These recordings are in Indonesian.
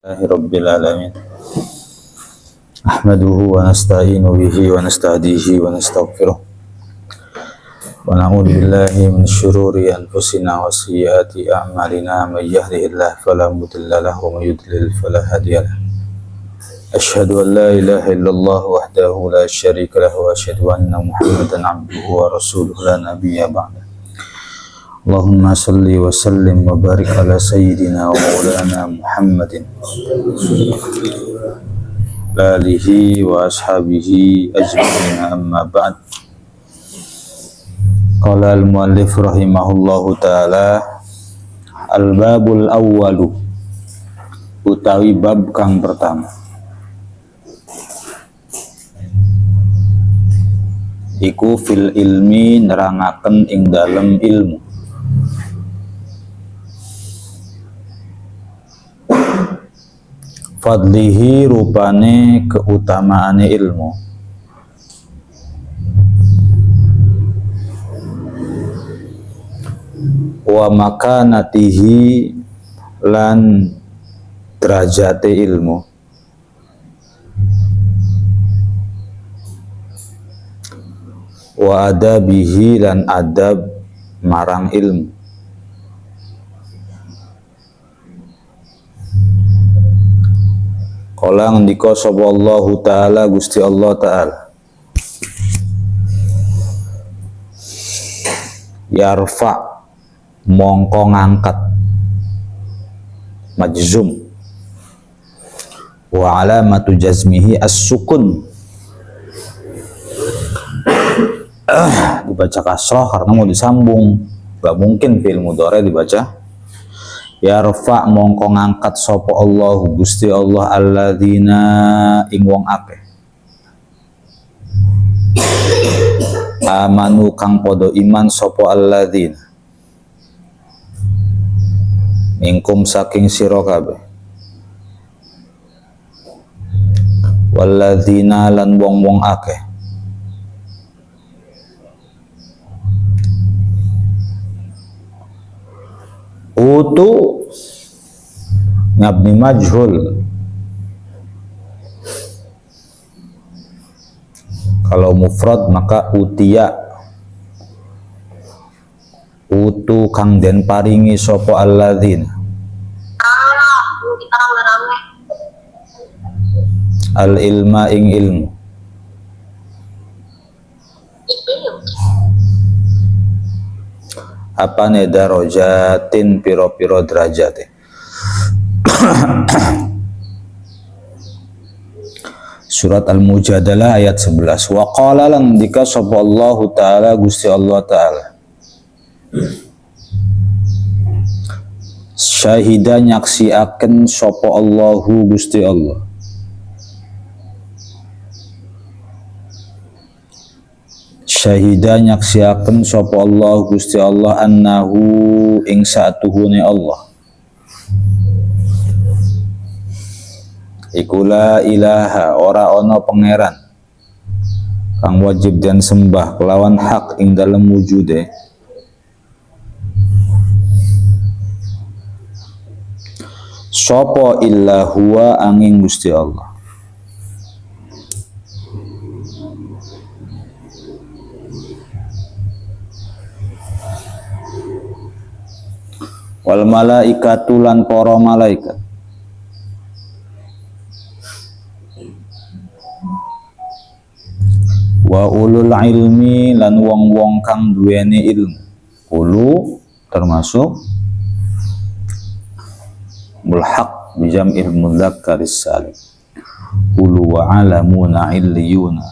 Rabbil alamin. Ahmaduhu wa nasta'inu bihi wa nasta'dihi wa nastaghfiruh. Wa na'udzu billahi min syururi anfusina wa sayyiati a'malina. May yahdihillahu fala mudilla lahu wa may yudlil fala hadiya lahu. Asyhadu an la ilaha illallah wahdahu la syarika lahu wa asyhadu anna Muhammadan 'abduhu wa rasuluhu la nabiyya ba'da. Allahumma salli wa sallim wa barik ala sayyidina wa maulana Muhammadin alihi wa ashabihi ajma'in, amma ba'd. Qala al-muallif rahimahullahu ta'ala, al-babul awwalu, utawi bab kang pertama, iku fil ilmi, nerangaken ing dalem ilmu. Fadlihi, rupane keutamaane ilmu. Wa makanatihi, lan derajate ilmu. Wa adabihi, lan adab marang ilmu. Kala ngendika sapa Allahu taala, Gusti Allah taala, yarfa, mongko ngangkat, majzum, wa alamatu jazmihi as-sukun, dibaca kasrah karena mau disambung, gak mungkin fi'il mudhari dibaca. Yarfa, mongko ngangkat sapa Allah, Gusti Allah, alladzina, ing wong akeh, amanu kang podo iman sapa alladzina, minkum saking sira kabeh, walladzina, lan wong-wong akeh, utu ngabni majhul. Kalau mufrad maka utiya, utu kang den paringi sapa alladzina, al ilma ing ilmu. Apane darajatin, piro-piro derajate. Surat Al-Mujadalah ayat 11. Wa qala, lan dika sapa Allah taala, Gusti Allah taala, syahida, nyaksiaken sapa Allahu, Gusti Allah, syahida, nyaksiaken sapa Allah, Gusti Allah, annahu, ing satuhune Allah, iku la ilaha, ora ana pangeran kang wajib dan sembah kelawan hak ing dalem wujude, sapa illa huwa, angin Gusti Allah. Wal malaikatu, lan para malaikat, wa ulul ilmi, lan wong-wong kang duweni ilmu. Ulu termasuk mulhaq bijam'il mudzakkaris salim. Ulu wa alamuna illiyuna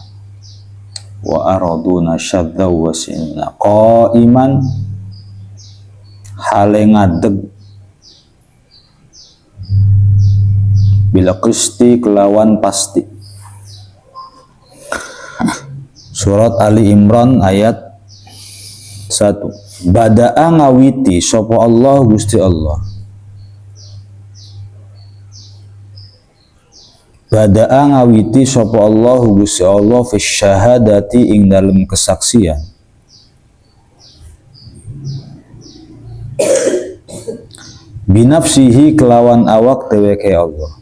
wa araduna syadza wa sinna qaiman, hale ngadeg, bila qisti, kelawan pasti. Surat Ali Imran ayat 1. Bada'a, ngawiti sapa Allah, Gusti Allah, bada'a, ngawiti sapa Allah, Gusti Allah, fi syahadati, ing dalem kesaksian, binafsihi, kelawan awak dheweke Allah,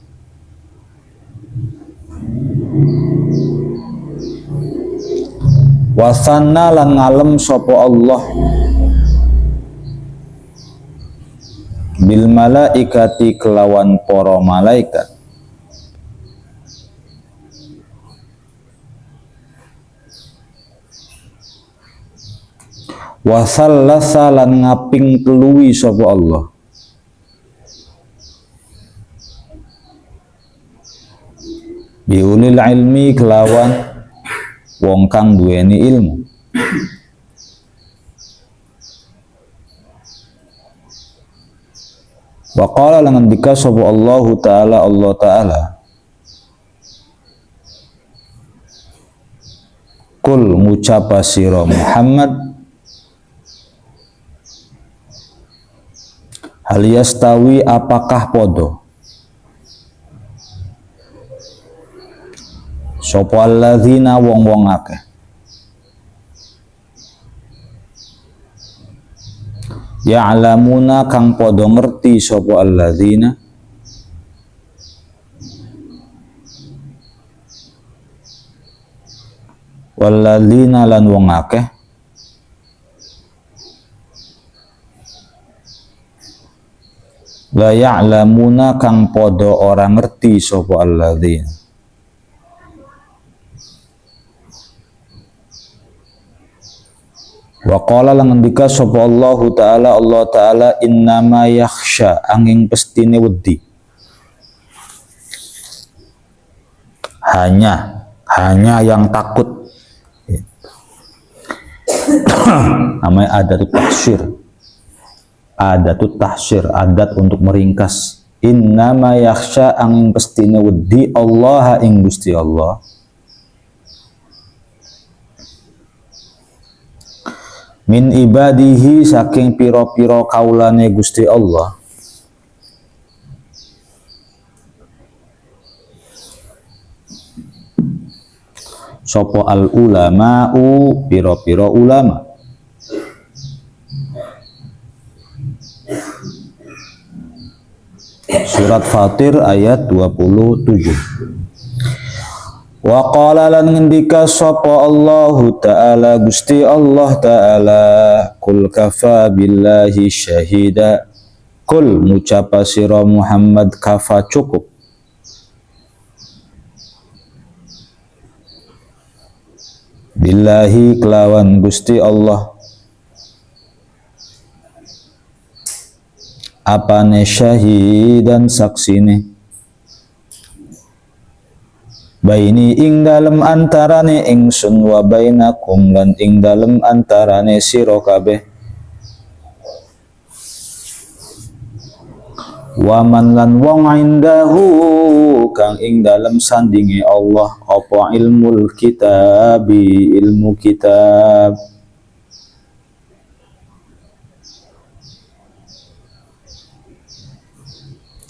Wasanna lan ngalem sapa Allah bil malaikati kelawan para malaikat. Wasallasa lan ngaping teluwi sapa Allah biulil ilmi kelawan wong kang duweni ilmu. Wa qala lan ngendika sapa Allah Ta'ala Kul ngucapa sira Muhammad hal yastawi apakah podo sapa alladzina wong-wong akeh ya'lamuna kang podo ngerti sapa alladzina walladzina lan wong akeh la ya'lamuna kang podo ora ngerti sapa alladzina wa qala lan ngendika sapa Allah Ta'ala innama yakhsha angin pestine wedi hanya yang takut namanya adatut tahsyir adat untuk meringkas. Innama yakhsha angin pestine wedi Allah ing Gusti Allah min ibadihi saking piro-piro kaulane Gusti Allah sopo al ulama'u piro-piro ulama surat Fatir ayat 27. Wa qala lan ngendika sapa Allah Ta'ala Gusti Allah Ta'ala kul kafa billahi syahida kul ngucapa sira Muhammad kafa cukup billahi kelawan Gusti Allah apane syahidan saksine baini ing dalem antarane ingsun wa bainakum lan ing dalem antarane sira kabeh wa man lan wong indahu kang ing dalem sandinge Allah apa ilmul kitabi ilmu kitab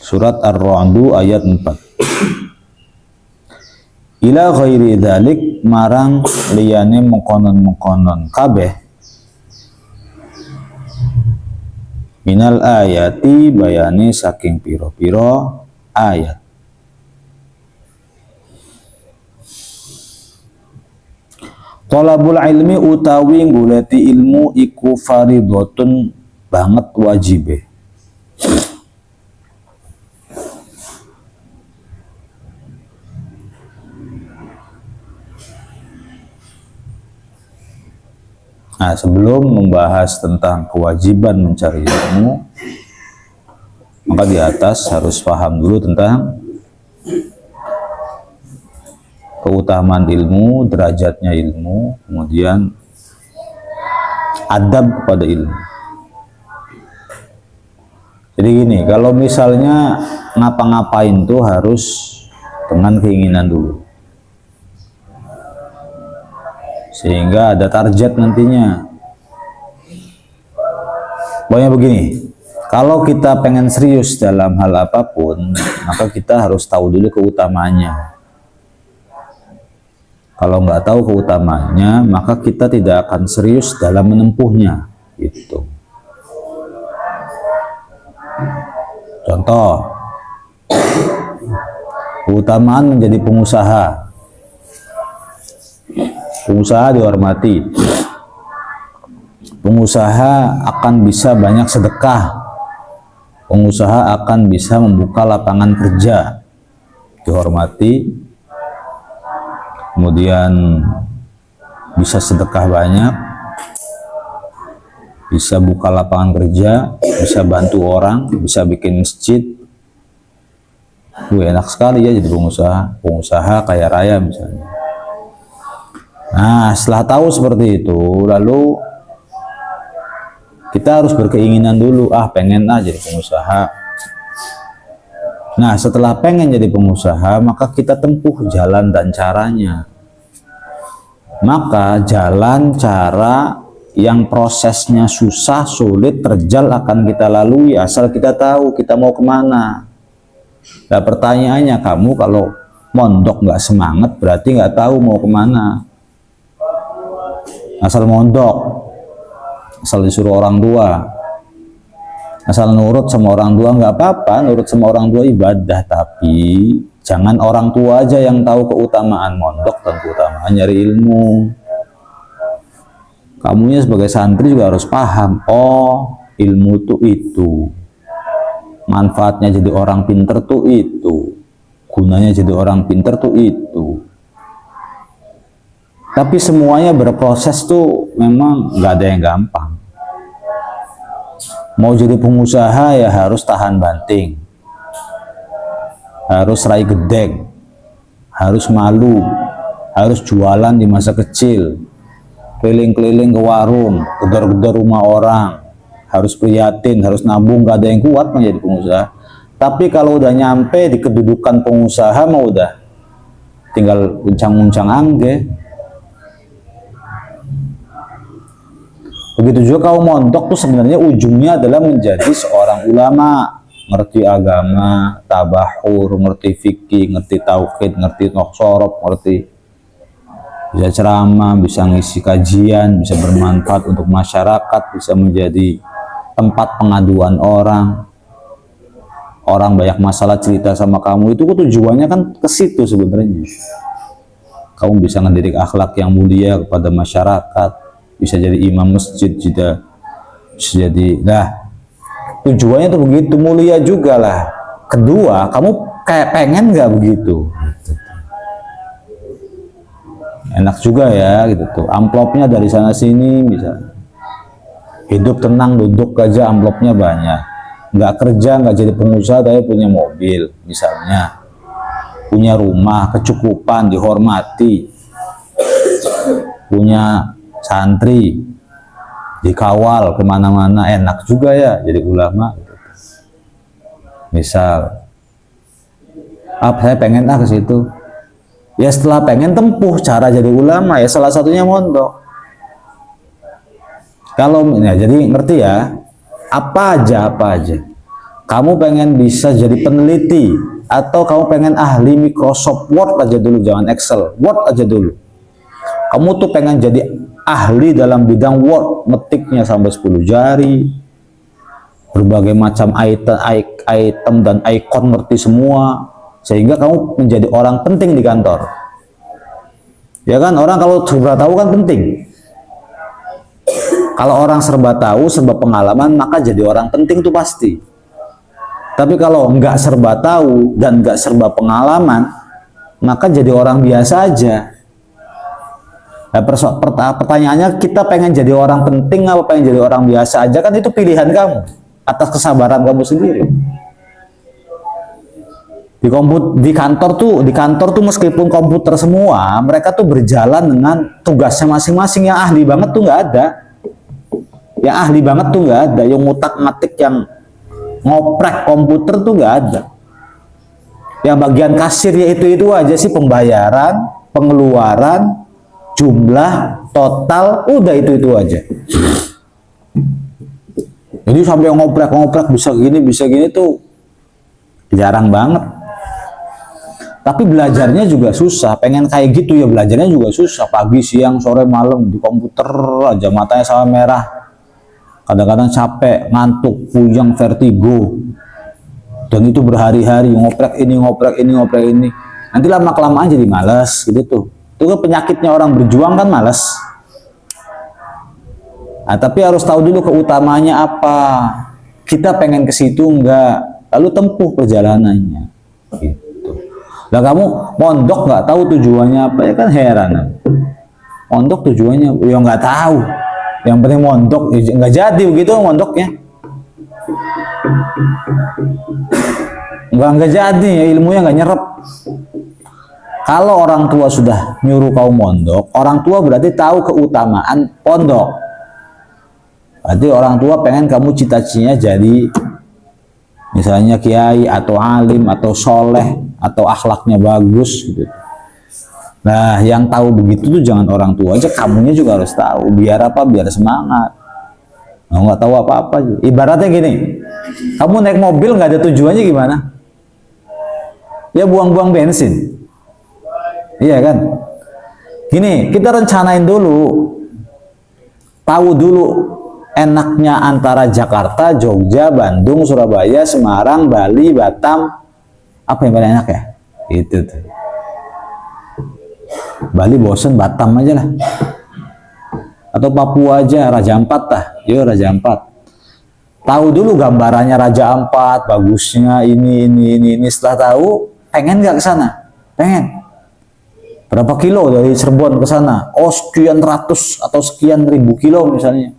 surat Ar-Ra'd ayat 4. Ila ghairi dzalik marang liyane mengkonon-mengkonon kabeh minal ayati bayane saking piro-piro ayat talabul ilmi utawi goleti ilmu iku faridhatun banget wajibe Nah, sebelum membahas tentang kewajiban mencari ilmu, maka di atas harus paham dulu tentang keutamaan ilmu, derajatnya ilmu, kemudian adab pada ilmu. Jadi gini, kalau misalnya ngapa-ngapain tuh harus dengan keinginan dulu. Sehingga ada target nantinya. Pokoknya begini, kalau kita pengen serius dalam hal apapun, maka kita harus tahu dulu keutamaannya. Kalau nggak tahu keutamaannya, maka kita tidak akan serius dalam menempuhnya. Gitu. Contoh, keutamaan menjadi pengusaha. Pengusaha dihormati. Pengusaha akan bisa banyak sedekah. Pengusaha akan bisa membuka lapangan kerja. Dihormati. Kemudian bisa sedekah banyak. Bisa buka lapangan kerja. Bisa bantu orang. Bisa bikin masjid. Enak sekali ya jadi pengusaha. Pengusaha kaya raya misalnya. Nah, setelah tahu seperti itu, lalu kita harus berkeinginan dulu, pengen jadi pengusaha. Nah, setelah pengen jadi pengusaha, maka kita tempuh jalan dan caranya. Maka jalan cara yang prosesnya susah, sulit, terjal akan kita lalui asal kita tahu kita mau kemana. Nah, pertanyaannya, kamu kalau mondok nggak semangat berarti nggak tahu mau kemana. Asal mondok, asal disuruh orang tua, asal nurut sama orang tua nggak apa-apa, nurut sama orang tua ibadah, tapi jangan orang tua aja yang tahu keutamaan mondok dan keutamaan nyari ilmu. Kamunya sebagai santri juga harus paham, ilmu tuh itu, manfaatnya jadi orang pinter tuh itu, gunanya jadi orang pinter tuh itu. Tapi semuanya berproses tuh memang nggak ada yang gampang. Mau jadi pengusaha ya harus tahan banting, harus raih gedek, harus malu, harus jualan di masa kecil, keliling-keliling ke warung, gedor-gedor rumah orang, harus prihatin, harus nabung, nggak ada yang kuat menjadi pengusaha. Tapi kalau udah nyampe di kedudukan pengusaha mah udah tinggal uncang-uncang angge. Begitu juga kau mondok tuh sebenarnya ujungnya adalah menjadi seorang ulama, ngerti agama, tabahur, ngerti fikih, ngerti tauhid, ngerti noksorob, ngerti bisa ceramah, bisa ngisi kajian, bisa bermanfaat untuk masyarakat, bisa menjadi tempat pengaduan orang. Orang banyak masalah cerita sama kamu, itu tujuannya kan ke situ sebenarnya. Kamu bisa mendidik akhlak yang mulia kepada masyarakat. Bisa jadi imam masjid, bisa jadi, tujuannya tuh begitu mulia juga lah. Kedua, kamu kayak pengen nggak begitu? Enak juga ya gitu tuh, amplopnya dari sana sini bisa. Hidup tenang, duduk aja amplopnya banyak. Nggak kerja, nggak jadi pengusaha, tapi punya mobil misalnya, punya rumah, kecukupan, dihormati, punya santri, dikawal kemana-mana, enak juga ya jadi ulama. Misal, saya pengen ke situ. Ya setelah pengen tempuh cara jadi ulama ya salah satunya mondok. Kalau ya, jadi ngerti ya, apa aja. Kamu pengen bisa jadi peneliti atau kamu pengen ahli Microsoft Word aja dulu, jangan Excel, Word aja dulu. Kamu tuh pengen jadi ahli dalam bidang Word, ngetiknya sampai 10 jari, berbagai macam item dan icon ngerti semua, sehingga kamu menjadi orang penting di kantor. Ya kan, orang kalau serba tahu kan penting. Kalau orang serba tahu, serba pengalaman, maka jadi orang penting tuh pasti. Tapi kalau nggak serba tahu dan nggak serba pengalaman, maka jadi orang biasa aja. Nah, pertanyaannya, kita pengen jadi orang penting apa pengen jadi orang biasa aja, kan itu pilihan kamu atas kesabaran kamu sendiri. Di kantor tuh meskipun komputer semua, mereka tuh berjalan dengan tugasnya masing-masing. Yang ahli banget tuh nggak ada. Yang ngutak-ngatik, yang ngoprek komputer tuh nggak ada. Yang bagian kasir ya itu aja sih, pembayaran, pengeluaran, jumlah, total, udah itu aja. Jadi sampai ngoprek bisa gini tuh jarang banget. Tapi belajarnya juga susah, pengen kayak gitu ya belajarnya juga susah, pagi, siang, sore, malam di komputer aja, matanya sama merah, kadang-kadang capek, ngantuk, puyeng, vertigo, dan itu berhari-hari ngoprek ini, nanti lama-kelamaan jadi malas gitu tuh. Itu kan penyakitnya orang berjuang kan malas. Nah, tapi harus tahu dulu keutamanya apa. Kita pengen ke situ enggak, lalu tempuh perjalanannya. Gitu. Lah kamu mondok nggak tahu tujuannya apa, ya kan heran. Mondok tujuannya ya nggak tahu. Yang penting mondok, ya nggak jadi begitu mondoknya. Nggak jadi, ya ilmunya nggak nyerap. Kalau orang tua sudah nyuruh kau mondok, orang tua berarti tahu keutamaan pondok. Berarti orang tua pengen kamu cita-citanya jadi misalnya kiai atau alim atau soleh atau akhlaknya bagus gitu. Nah, yang tahu begitu tuh jangan orang tua aja, kamunya juga harus tahu. Biar apa? Biar semangat. Nah, nggak tahu apa-apa. Ibaratnya gini, kamu naik mobil nggak ada tujuannya gimana? Ya buang-buang bensin. Iya kan? Gini, kita rencanain dulu, tahu dulu enaknya antara Jakarta, Jogja, Bandung, Surabaya, Semarang, Bali, Batam, apa yang paling enak ya? Itu tuh. Bali bosen, Batam aja lah. Atau Papua aja, Raja Ampat lah. Yo Raja Ampat. Tahu dulu gambarannya Raja Ampat, bagusnya ini. Setelah tahu, pengen nggak ke sana? Pengen. Berapa kilo dari Cirebon ke sana? Oh, sekian ratus atau sekian ribu kilo misalnya.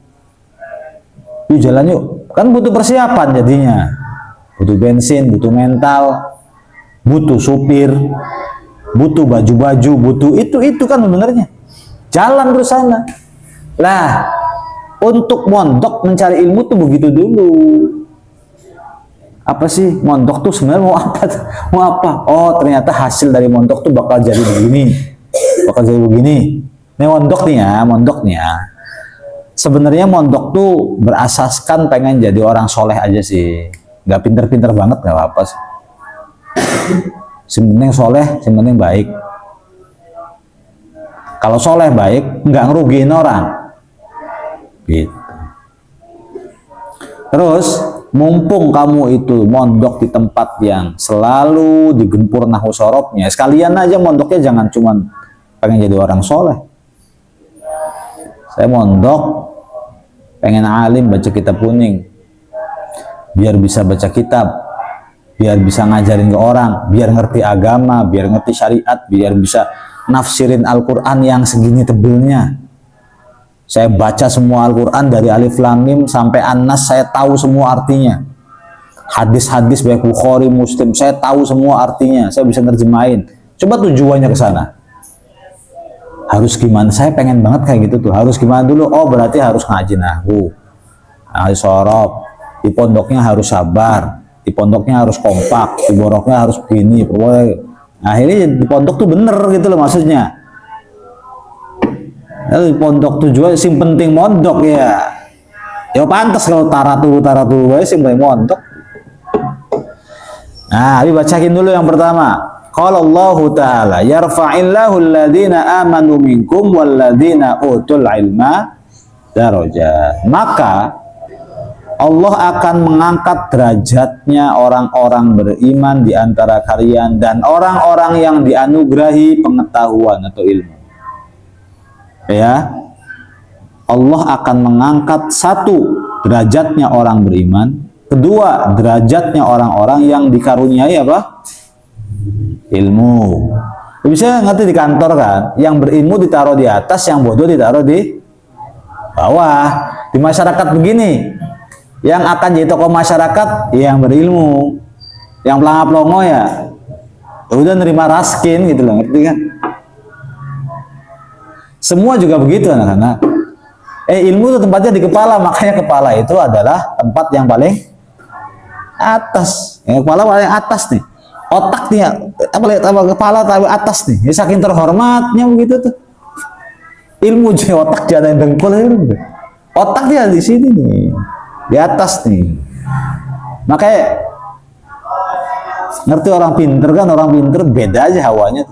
Yuk jalan yuk, kan butuh persiapan jadinya, butuh bensin, butuh mental, butuh supir, butuh baju-baju, butuh itu kan sebenarnya. Jalan terus sana. Lah, untuk mondok mencari ilmu tuh begitu dulu. Apa sih mondok tuh sebenarnya mau apa? Mau apa? Oh ternyata hasil dari mondok tuh bakal jadi begini, bakal jadi begini. Ini mondok nih ya. Sebenarnya mondok tuh berasaskan pengen jadi orang soleh aja sih, nggak pinter-pinter banget nggak apa-apa sih. Sebenarnya soleh, sebenarnya baik. Kalau soleh baik, nggak ngerugiin orang. Gitu. Terus, mumpung kamu itu mondok di tempat yang selalu digempur nahwu sorobnya, sekalian aja mondoknya jangan cuman pengen jadi orang soleh. Saya mondok pengen alim baca kitab kuning, biar bisa baca kitab, biar bisa ngajarin ke orang, biar ngerti agama, biar ngerti syariat, biar bisa nafsirin Al-Quran yang segini tebelnya. Saya baca semua Al-Quran dari Alif Lam Mim sampai An-Nas, saya tahu semua artinya. Hadis-hadis baik Bukhari, Muslim, saya tahu semua artinya, saya bisa nerjemahin. Coba tujuannya ke sana. Harus gimana? Saya pengen banget kayak gitu tuh. Harus gimana dulu? Oh berarti harus ngaji nahwu, ngaji sorob. Di pondoknya harus sabar. Di pondoknya harus kompak. Di boroknya harus begini. Akhirnya di pondok tuh bener gitu loh maksudnya. Lalu di pondok tujuan sing penting mondok ya. Ya pantas kalau taratu aja sing penting mondok. Nah, bacain dulu yang pertama. Qala Allah Ta'ala yarfa'illahu alladhina amanu minkum walladhina utul ilma darajat. Maka Allah akan mengangkat derajatnya orang-orang beriman di antara kalian dan orang-orang yang dianugerahi pengetahuan atau ilmu. Ya. Allah akan mengangkat satu, derajatnya orang beriman. Kedua, derajatnya orang-orang yang dikaruniai apa? Ilmu. Bisa ngerti di kantor kan, yang berilmu ditaruh di atas, yang bodoh ditaruh di bawah. Di masyarakat begini, yang akan jadi tokoh masyarakat yang berilmu, yang pelangap-pelongo ya udah nerima raskin gitu loh, ngerti kan? Semua juga begitu anak-anak. Ilmu itu tempatnya di kepala, makanya kepala itu adalah tempat yang paling atas. Yang kepala paling atas nih. Otak nih, kepala tapi atas nih. Ya, saking terhormatnya begitu tuh. Ilmu jadi otak jadi dengkul itu. Otak dia di sini nih, di atas nih. Makanya ngerti orang pinter kan, orang pinter beda aja hawanya.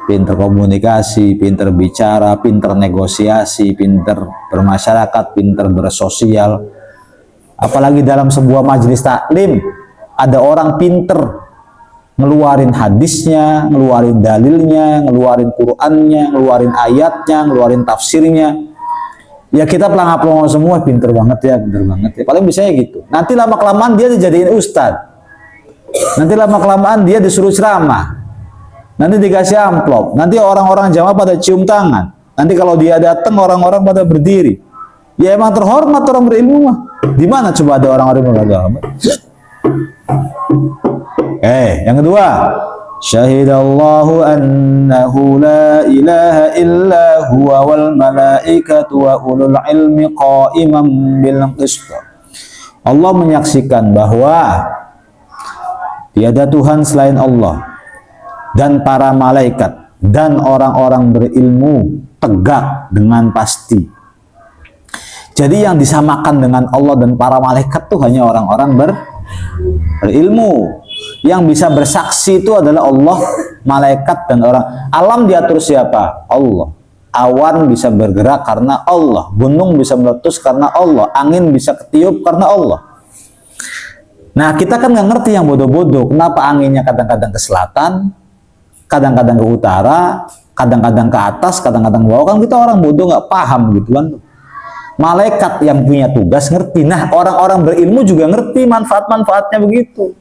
Pinter komunikasi, pinter bicara, pinter negosiasi, pinter bermasyarakat, pinter bersosial. Apalagi dalam sebuah majelis taklim ada orang pinter ngeluarin hadisnya, ngeluarin dalilnya, ngeluarin Qur'annya, ngeluarin ayatnya, ngeluarin tafsirnya. Ya kita pelangap-pelongo semua, pinter banget ya, paling bisanya gitu. Nanti lama-kelamaan dia dijadiin ustadz, nanti lama-kelamaan dia disuruh ceramah, nanti dikasih amplop, nanti orang-orang jamaah pada cium tangan, nanti kalau dia datang orang-orang pada berdiri. Ya emang terhormat orang berilmu mah. Di mana coba ada orang-orang yang beragama? Yang kedua, syahidallahu annahu la ilaha illa huwa wal malaikatu wa ulul ilmi qa'iman bil qist. Allah menyaksikan bahwa tiada Tuhan selain Allah dan para malaikat dan orang-orang berilmu tegak dengan pasti. Jadi yang disamakan dengan Allah dan para malaikat itu hanya orang-orang berilmu. Yang bisa bersaksi itu adalah Allah, malaikat, dan orang. Alam diatur siapa? Allah. Awan bisa bergerak karena Allah. Gunung bisa meletus karena Allah. Angin bisa ketiup karena Allah. Nah, kita kan nggak ngerti yang bodoh-bodoh. Kenapa anginnya kadang-kadang ke selatan, kadang-kadang ke utara, kadang-kadang ke atas, kadang-kadang ke bawah. Kan kita orang bodoh nggak paham gitu kan. Malaikat yang punya tugas ngerti. Nah, orang-orang berilmu juga ngerti manfaat-manfaatnya begitu.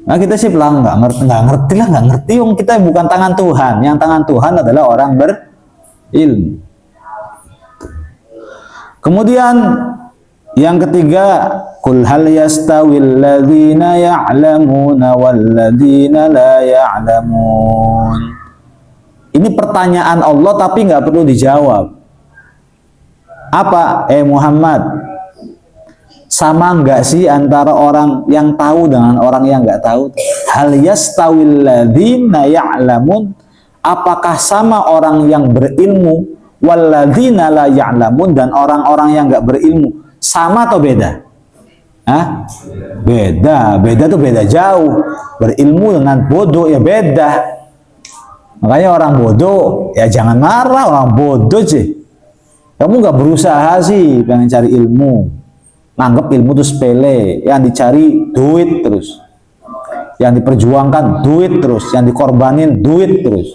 Nah, kita sih bilang nggak ngerti. Wong kita bukan tangan Tuhan. Yang tangan Tuhan adalah orang berilmu. Kemudian yang ketiga, qul hal yastawil ladzina ya'lamuna wal ladzina la ya'lamun. Ini pertanyaan Allah tapi nggak perlu dijawab. Apa? Muhammad, sama nggak sih antara orang yang tahu dengan orang yang nggak tahu? Hal yastawil ladzina ya'lamun, apakah sama orang yang berilmu wal ladzina la ya'lamun, dan orang-orang yang nggak berilmu sama atau beda? Beda tuh beda jauh. Berilmu dengan bodoh ya beda. Makanya orang bodoh ya jangan marah, orang bodoh sih. Kamu nggak berusaha sih pengen cari ilmu, nganggep ilmu itu sepele, yang dicari duit terus, yang diperjuangkan duit terus, yang dikorbanin duit terus.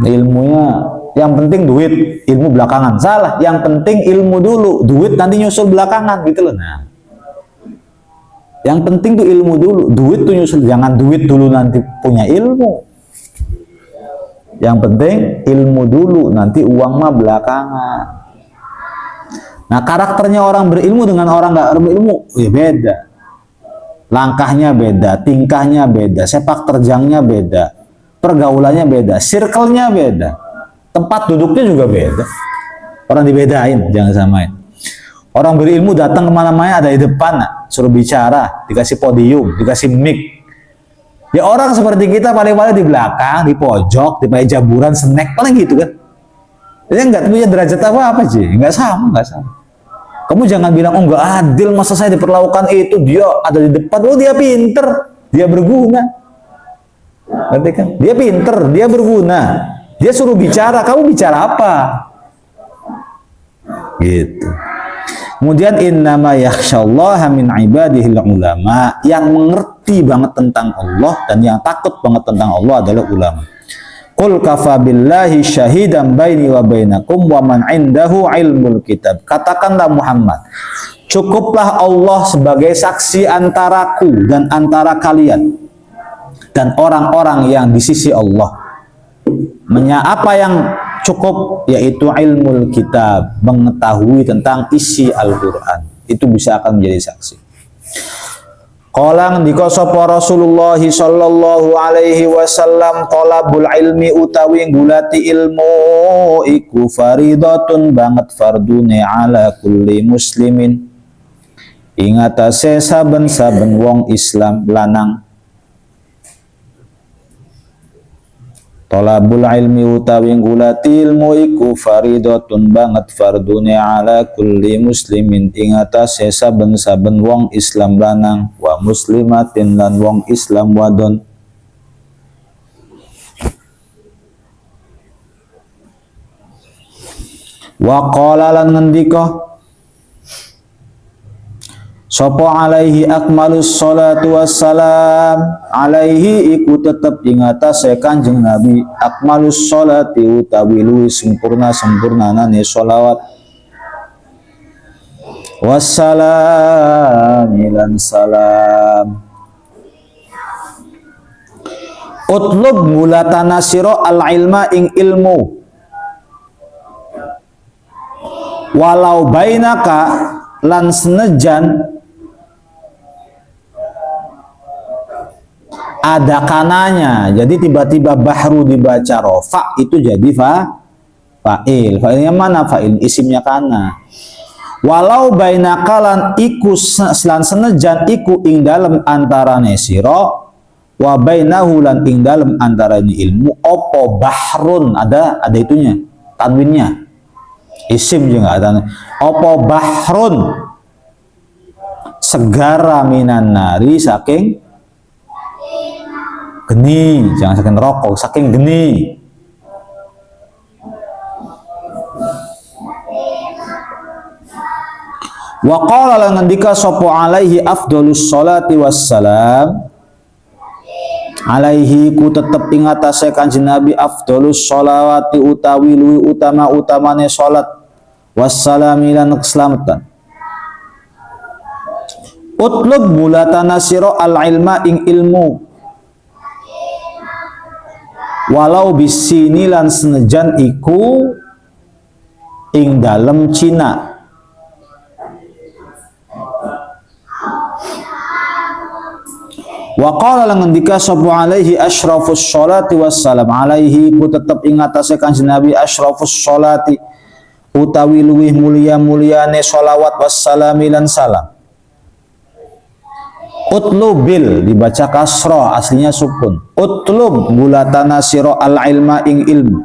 Ilmunya yang penting duit, ilmu belakangan. Salah, yang penting ilmu dulu, duit nanti nyusul belakangan gitu loh. Nah, yang penting tuh ilmu dulu, duit tuh nyusul, jangan duit dulu nanti punya ilmu. Yang penting ilmu dulu, nanti uang mah belakangan. Nah, karakternya orang berilmu dengan orang nggak berilmu ya beda. Langkahnya beda, tingkahnya beda, sepak terjangnya beda, pergaulannya beda, circle-nya beda, tempat duduknya juga beda. Orang dibedain, jangan samain. Orang berilmu datang kemana-mana ada di depan, suruh bicara, dikasih podium, dikasih mic. Ya orang seperti kita paling-paling di belakang, di pojok, di paling jaburan, snack, paling gitu kan. Dia nggak punya derajat apa-apa sih, nggak sama. Kamu jangan bilang, oh nggak adil, masa saya diperlakukan itu, dia ada di depan, oh dia pinter, dia berguna. Ngerti kan? Dia pinter, dia berguna. Dia suruh bicara, kamu bicara apa? Gitu. Kemudian innama yakhsyallaha min ibadihil ulama, yang mengerti banget tentang Allah dan yang takut banget tentang Allah adalah ulama. Qul kafa billahi syahidan baini wa bainakum wa man indahu ilmul kitab. Katakanlah Muhammad, cukuplah Allah sebagai saksi antaraku dan antara kalian dan orang-orang yang di sisi Allah. Apa yang cukup? Yaitu ilmul kitab, mengetahui tentang isi Al-Quran. Itu bisa akan menjadi saksi. Qala ngendika sapa Rasulullah sallallahu alaihi wasallam, talabul ilmi utawi gulati ilmu iku faridatun banget fardune ala kulli muslimin, ing atase saben-saben wong Islam lanang. Talabul ilmi utawi gulati ilmu iku faridatun banget fardune ala kulli muslimin, ing atase saben-saben wong Islam lanang, wa muslimatin lan wong Islam wadon. Wa qala lan ngendika Sopo alaihi akmalus salatu wassalam, alaihi iku tetep ing atase Kanjeng Nabi akmalus salati utawi luwih sempurnanane sholawat wassalam lan salam. Utlub mulatana sira al ilma ing ilmu walau bainaka lan senejan ada kananya, jadi tiba-tiba bahru dibaca rofa itu jadi fa'il. Fa'ilnya mana? Fa'il isimnya kana. Walau bainakalan iku selan senejan iku ing dalem antarane sira wa bainahu lan ing dalem antarane ilmu opo bahrun, ada itunya tanwinnya, isim juga ada opo bahrun segara minan nari saking geni, jangan saking rokok, saking geni. Wa qala lan ngendika sapa alaihi afdhalus sholati wassalam, alaihi ku tetep ing atase Kanjeng Nabi afdhalus sholawati utawi luwih utama-utamane salat wassalami lan keselamatan. Utlub mulatana sira al ilma ing ilmu walau bisini lan senejan iku ing dalem Cina. Wa qala lan ngendika sapa alaihi asyrafus sholati wassalam, alaihi ku tetep ing atase Kanjeng Nabi asyrafus sholati utawi luwih mulia-muliane sholawat wassalami lan salam. Utlubil dibaca kasroh, aslinya sukun. Utlub bulatana siro al ilma ing ilmu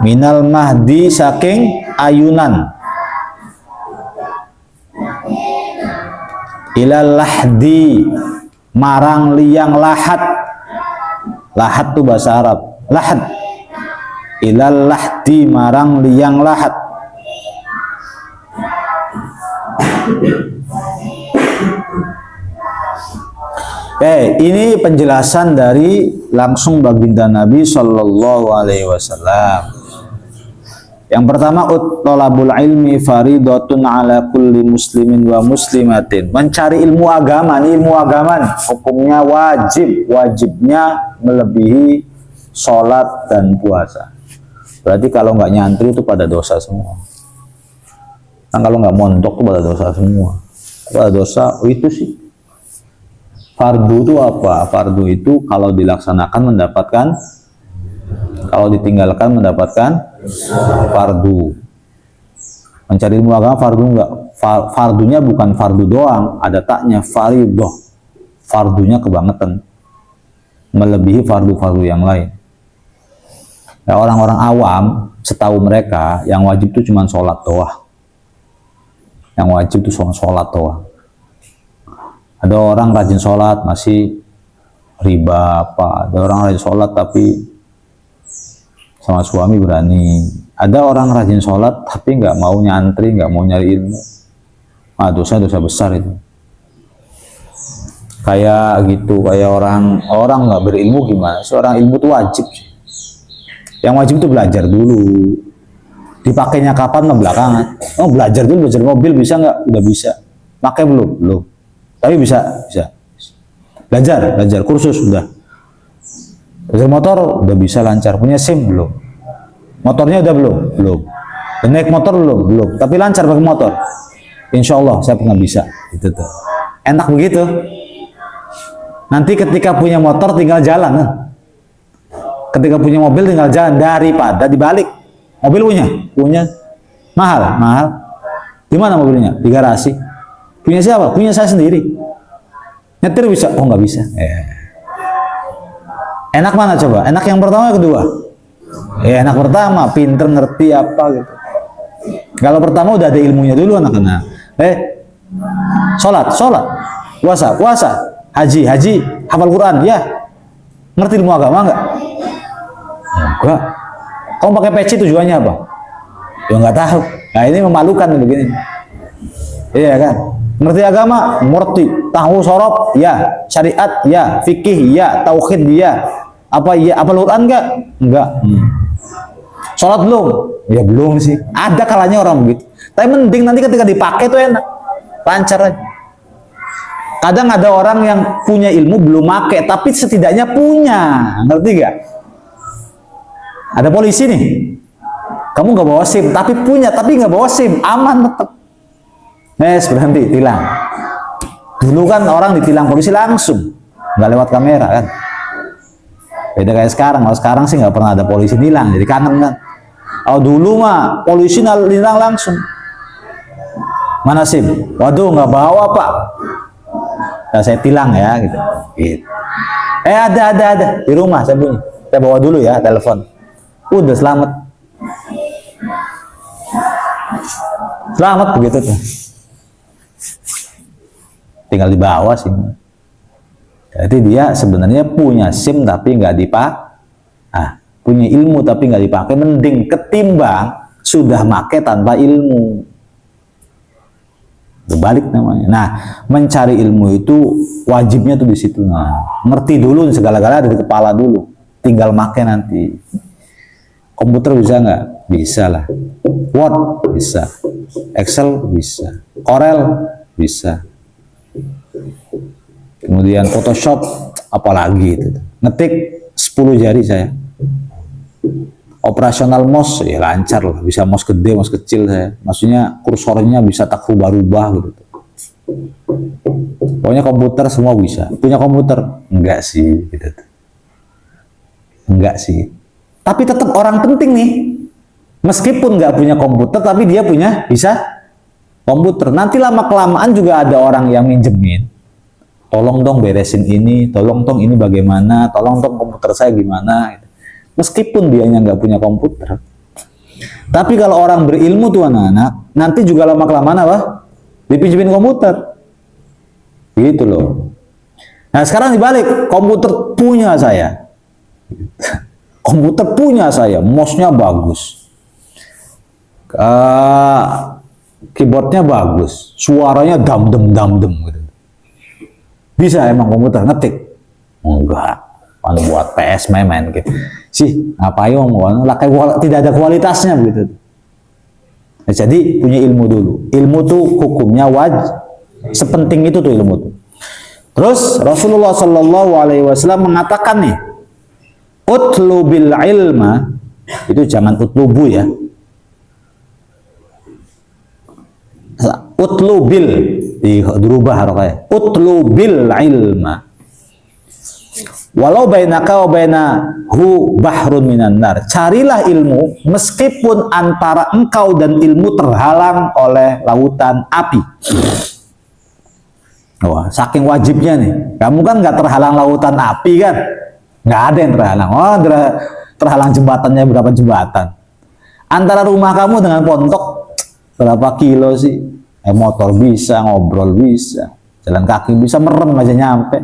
minal mahdi saking ayunan ilal lahdi marang liyang lahat. Lahat tuh bahasa Arab, lahat. Ilal lahdi marang liyang lahat. Ini penjelasan dari langsung baginda Nabi Shallallahu Alaihi Wasallam. Yang pertama, thalabul ilmi faridatun ala kulli muslimin wa muslimatin. Mencari ilmu agama, ini ilmu agama hukumnya wajib, wajibnya melebihi sholat dan puasa. Berarti kalau nggak nyantri itu pada dosa semua. Kan kalau nggak mondok itu pada dosa semua. Pada dosa itu sih. Fardu itu apa? Fardu itu kalau dilaksanakan mendapatkan, kalau ditinggalkan mendapatkan fardu. Mencari ilmu agama fardu enggak? Fardunya bukan fardu doang, ada taknya faridoh. Fardunya kebangetan, melebihi fardu-fardu yang lain. Ya, orang-orang awam setahu mereka yang wajib itu cuma sholat doang. Yang wajib itu sholat doang. Ada orang rajin sholat masih riba apa, ada orang rajin sholat tapi sama suami berani, ada orang rajin sholat tapi nggak mau nyantri, nggak mau nyari ilmu. Dosa besar itu. Kayak gitu, kayak orang nggak berilmu gimana? Seorang ilmu itu wajib. Yang wajib itu belajar dulu. Dipakainya kapan mah belakangan. Oh, belajar dulu, belajar mobil bisa nggak? Udah bisa. Pakai belum? Tapi bisa. Belajar kursus udah. Belajar motor udah bisa lancar. Punya SIM belum? Motornya udah belum? Naik motor belum. Tapi lancar pakai motor. Insya Allah saya pernah bisa. Itu tuh. Enak begitu. Nanti ketika punya motor tinggal jalan. Ketika punya mobil tinggal jalan, daripada dibalik. Mobil punya mahal. Di mana mobilnya? Di garasi. Punya siapa? Punya saya sendiri. Nyetir bisa? Oh, nggak bisa. Enak mana coba? Enak yang pertama, yang kedua? Enak pertama, pinter ngerti apa gitu. Kalau pertama udah ada ilmunya dulu anak-anak. Sholat, puasa, haji, hafal Quran, ya. Ngerti ilmu agama nggak? Enggak. Kamu pakai peci tujuannya apa? Ya nggak tahu. Nah ini memalukan begini. Iya kan? Ngerti agama, ngerti. Tahu sorop, ya. Syariat, ya. Fikih, ya. Tauhid, ya. Apa ya? Apa Quran enggak? Enggak. Sholat belum? Ya belum sih. Ada kalanya orang begitu. Tapi mending nanti ketika dipakai tuh enak, lancar aja. Kadang ada orang yang punya ilmu belum pakai, tapi setidaknya punya. Ngerti gak? Ada polisi nih. Kamu nggak bawa SIM, tapi punya, tapi nggak bawa SIM, aman tetap. Berhenti, tilang. Dulu kan orang ditilang polisi langsung, nggak lewat kamera kan. Beda kayak sekarang. Kalau sekarang sih nggak pernah ada polisi nilang, jadi kangen kan. Oh dulu mah polisi nilang langsung. Mana SIM? Waduh nggak bawa pak. Nah, saya tilang ya gitu. Ada di rumah saya punya. Saya bawa dulu ya telepon. Udah selamat. Selamat begitu tuh. Tinggal dibawa SIM. Jadi dia sebenarnya punya SIM tapi nggak dipakai. Punya ilmu tapi nggak dipakai, mending ketimbang sudah make tanpa ilmu. Berbalik namanya. Nah, mencari ilmu itu wajibnya tuh di situ. Nah, ngerti dulu segala-gala dari kepala dulu. Tinggal make nanti. Komputer bisa nggak? Bisa lah. Word bisa. Excel bisa. Corel bisa. Kemudian Photoshop apalagi itu. Ngetik 10 jari saya. Operasional mouse ya lancar lah, bisa mouse gede, mouse kecil saya. Maksudnya kursornya bisa tak rubah-rubah gitu. Pokoknya komputer semua bisa. Punya komputer? Enggak sih, gitu. Enggak sih. Tapi tetap orang penting nih. Meskipun nggak punya komputer, tapi dia bisa komputer. Nanti lama kelamaan juga ada orang yang minjemin. Tolong dong beresin ini, tolong dong ini bagaimana, tolong dong komputer saya gimana. Meskipun dianya nggak punya komputer. Tapi kalau orang berilmu tuh anak-anak, nanti juga lama-kelamaan apa? Dipinjemin komputer. Gitu loh. Nah sekarang dibalik, komputer punya saya. Komputer punya saya, mouse-nya bagus. Keyboardnya bagus. Suaranya dam-dem gitu. Bisa emang komputer ngetik? Enggak. Mana buat PS main-main gitu. Sih, ngapain tidak ada kualitasnya begitu. Nah, jadi punya ilmu dulu. Ilmu tuh hukumnya wajib. Sepenting itu tuh ilmu tuh. Terus Rasulullah Shallallahu Alaihi Wasallam mengatakan nih, utlubil ilma, itu jangan utlubu ya. Utlubil dirubah harokanya. Utlubil ilma. Walau bainaka wa bainahu bahrun minan nar. Carilah ilmu meskipun antara engkau dan ilmu terhalang oleh lautan api. Wah, saking wajibnya nih. Kamu kan nggak terhalang lautan api kan? Nggak ada yang terhalang. Oh, terhalang jembatannya berapa jembatan? Antara rumah kamu dengan pondok berapa kilo sih? Motor bisa, ngobrol bisa, jalan kaki bisa, merem aja nyampe.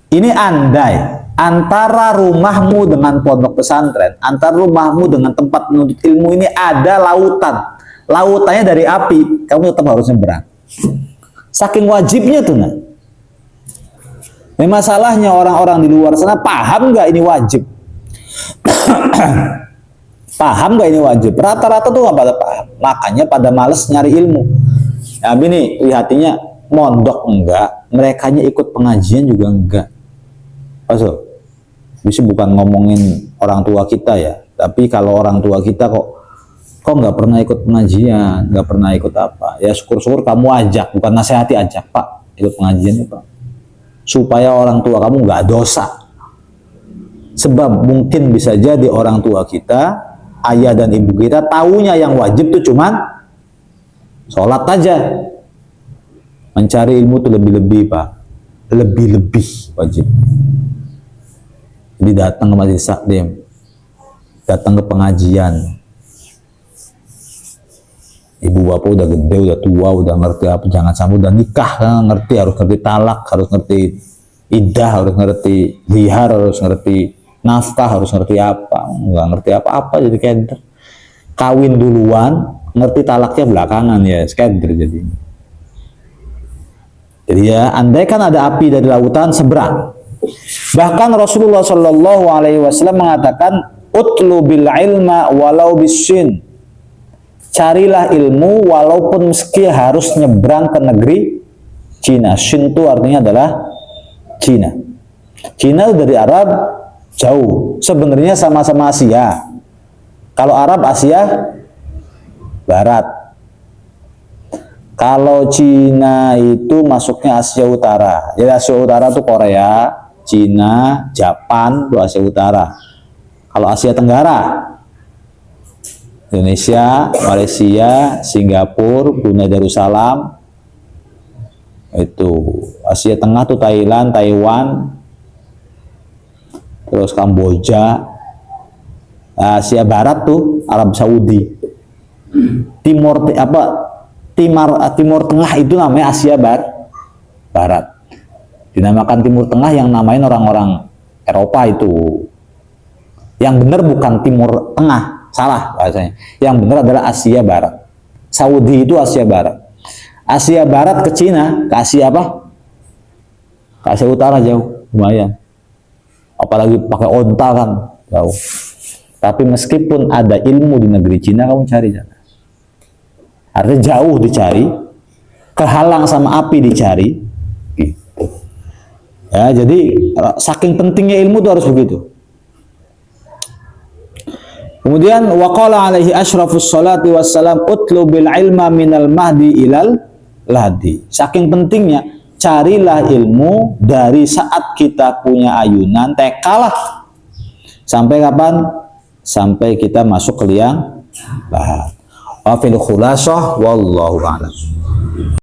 Ini andai antara rumahmu dengan pondok pesantren, antara rumahmu dengan tempat menuntut ilmu ini ada lautan. Lautannya dari api, kamu tetap harus nyebrang. Saking wajibnya tuh, nah. Ini masalahnya orang-orang di luar sana paham nggak ini wajib? Paham nggak ini wajib? Rata-rata tuh nggak pada paham. Makanya pada males nyari ilmu. Nah, ini lihatinya mondok enggak, merekanya ikut pengajian juga enggak. Masuk. Bisa bukan ngomongin orang tua kita ya, tapi kalau orang tua kita kok nggak pernah ikut pengajian, nggak pernah ikut apa, ya syukur-syukur kamu ajak, bukan nasihati, ajak Pak ikut pengajian ya Pak, supaya orang tua kamu nggak dosa. Sebab mungkin bisa jadi orang tua kita, ayah dan ibu kita taunya yang wajib tuh cuman sholat aja. Mencari ilmu tuh lebih-lebih Pak, lebih-lebih wajib. Jadi datang ke majelis taklim, datang ke pengajian. Ibu bapak udah gede, udah tua, udah ngerti apa, jangan sampai udah nikah, ngerti, harus ngerti talak, harus ngerti iddah, harus ngerti lihar, harus ngerti nafkah, harus ngerti apa, nggak ngerti apa-apa jadi keder. Kawin duluan, ngerti talaknya belakangan ya, skader jadi. Jadi ya, andai kan ada api dari lautan seberang. Bahkan Rasulullah Shallallahu Alaihi Wasallam mengatakan, utlu bil ilma walau bisin. Carilah ilmu walaupun meski harus nyebrang ke negeri Cina. Shin itu artinya adalah Cina. Cina dari Arab jauh. Sebenarnya sama-sama Asia. Kalau Arab Asia Barat. Kalau Cina itu masuknya Asia Utara. Jadi Asia Utara itu Korea, Cina, Jepang itu Asia Utara. Kalau Asia Tenggara, Indonesia, Malaysia, Singapura, Brunei Darussalam, itu Asia Tengah tuh Thailand, Taiwan, terus Kamboja. Asia Barat tuh Arab Saudi. Timur Tengah itu namanya Asia Barat. Dinamakan Timur Tengah yang namain orang-orang Eropa itu. Yang benar bukan Timur Tengah, salah bahasanya. Yang benar adalah Asia Barat. Saudi itu Asia Barat. Asia Barat ke Cina, ke Asia apa? Ke Asia Utara jauh, lumayan. Apalagi pakai onta kan, jauh. Tapi meskipun ada ilmu di negeri Cina, kamu cari sana. Artinya jauh dicari, kehalang sama api dicari, gitu. Ya, jadi saking pentingnya ilmu itu harus begitu. Kemudian waqala alaihi asyrafus salati wassalam utlu bil ilma minal mahdi ilal lahdi. Saking pentingnya carilah ilmu dari saat kita punya ayunan TK lah. Sampai kapan? Sampai kita masuk ke liang lahat. Wa fil khulasah wallahu a'lam.